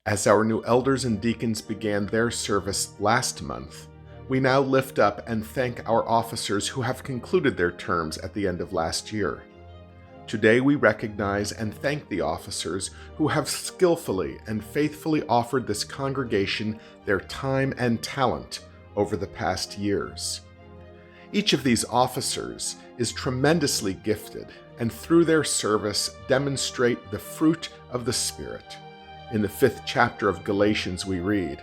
As our new elders and deacons began their service last month, we now lift up and thank our officers who have concluded their terms at the end of last year. Today we recognize and thank the officers who have skillfully and faithfully offered this congregation their time and talent over the past years. Each of these officers is tremendously gifted and through their service demonstrate the fruit of the Spirit. In the 5th chapter of Galatians we read,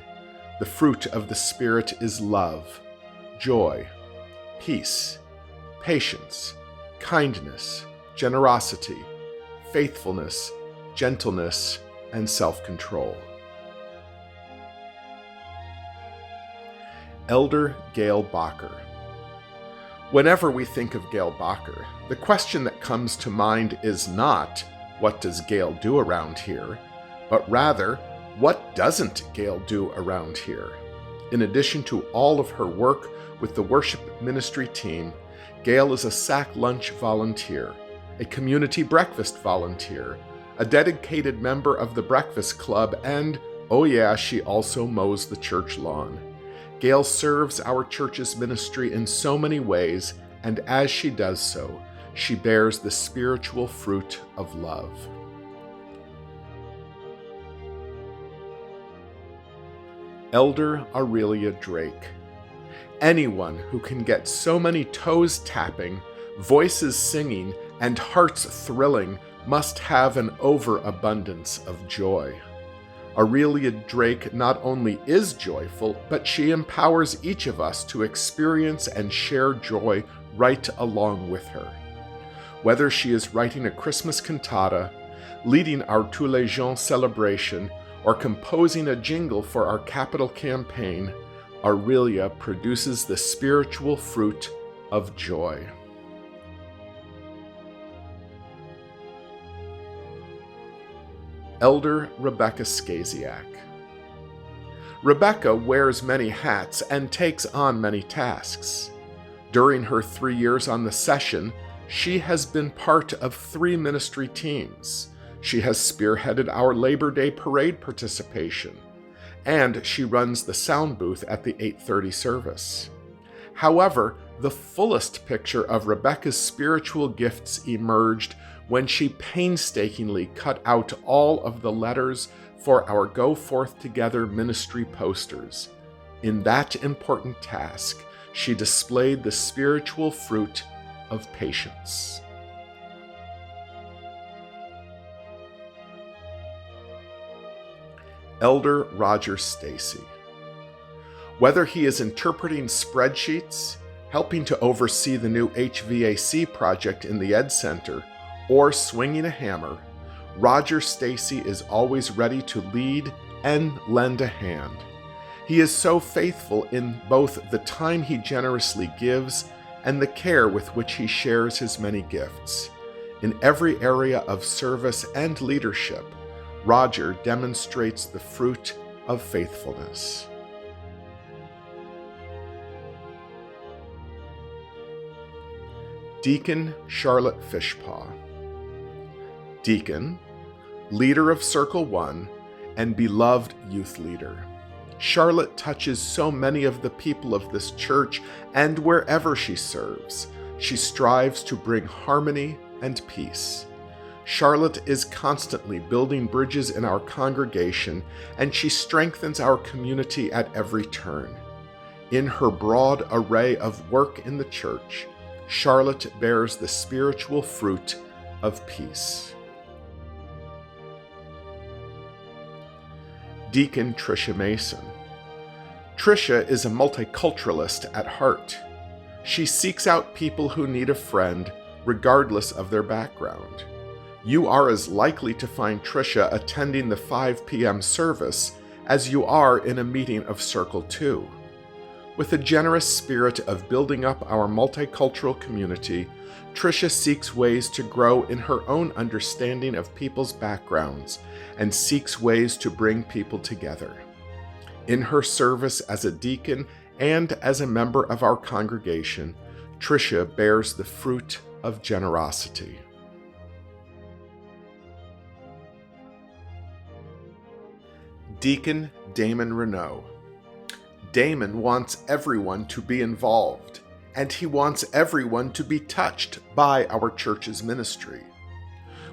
"The fruit of the Spirit is love, joy, peace, patience, kindness, generosity, faithfulness, gentleness, and self-control." Elder Gail Bacher. Whenever we think of Gail Bacher, the question that comes to mind is not, what does Gail do around here? But rather, what doesn't Gail do around here? In addition to all of her work with the worship ministry team, Gail is a sack lunch volunteer, a community breakfast volunteer, a dedicated member of the Breakfast Club, and, oh yeah, she also mows the church lawn. Gail serves our church's ministry in so many ways, and as she does so, she bears the spiritual fruit of love. Elder Aurelia Drake. Anyone who can get so many toes tapping, voices singing, and hearts thrilling must have an overabundance of joy. Aurelia Drake not only is joyful, but she empowers each of us to experience and share joy right along with her. Whether she is writing a Christmas cantata, leading our Tous les Gens celebration, or composing a jingle for our capital campaign, Aurelia produces the spiritual fruit of joy. Elder Rebecca Skaziak. Rebecca wears many hats and takes on many tasks. During her 3 years on the session, she has been part of 3 ministry teams. She has spearheaded our Labor Day parade participation, and she runs the sound booth at the 8:30 service. However, the fullest picture of Rebecca's spiritual gifts emerged when she painstakingly cut out all of the letters for our Go Forth Together ministry posters. In that important task, she displayed the spiritual fruit of patience. Elder Roger Stacy. Whether he is interpreting spreadsheets, helping to oversee the new HVAC project in the Ed Center, or swinging a hammer, Roger Stacy is always ready to lead and lend a hand. He is so faithful in both the time he generously gives and the care with which he shares his many gifts. In every area of service and leadership, Roger demonstrates the fruit of faithfulness. Deacon Charlotte Fishpaw. Deacon, leader of Circle 1, and beloved youth leader. Charlotte touches so many of the people of this church, and wherever she serves, she strives to bring harmony and peace. Charlotte is constantly building bridges in our congregation, and she strengthens our community at every turn. In her broad array of work in the church, Charlotte bears the spiritual fruit of peace. Deacon Tricia Mason. Tricia is a multiculturalist at heart. She seeks out people who need a friend, regardless of their background. You are as likely to find Tricia attending the 5 p.m. service as you are in a meeting of Circle 2. With a generous spirit of building up our multicultural community, Tricia seeks ways to grow in her own understanding of people's backgrounds and seeks ways to bring people together. In her service as a deacon and as a member of our congregation, Tricia bears the fruit of generosity. Deacon Damon Renault. Damon wants everyone to be involved, and he wants everyone to be touched by our church's ministry.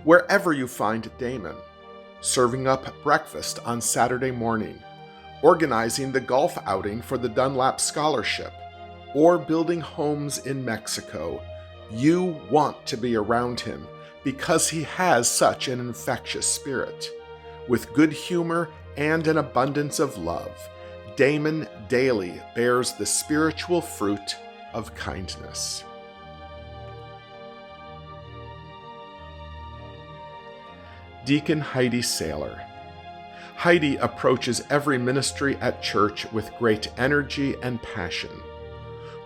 Wherever you find Damon, serving up breakfast on Saturday morning, organizing the golf outing for the Dunlap Scholarship, or building homes in Mexico, you want to be around him because he has such an infectious spirit. With good humor and an abundance of love, Damon daily bears the spiritual fruit of kindness. Deacon Heidi Saylor. Heidi approaches every ministry at church with great energy and passion.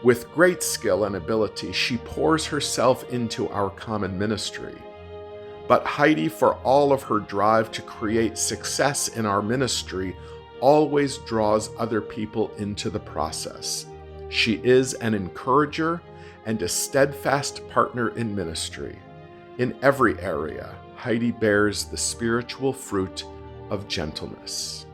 With great skill and ability, she pours herself into our common ministry. But Heidi, for all of her drive to create success in our ministry, always draws other people into the process. She is an encourager and a steadfast partner in ministry. In every area, Heidi bears the spiritual fruit of gentleness.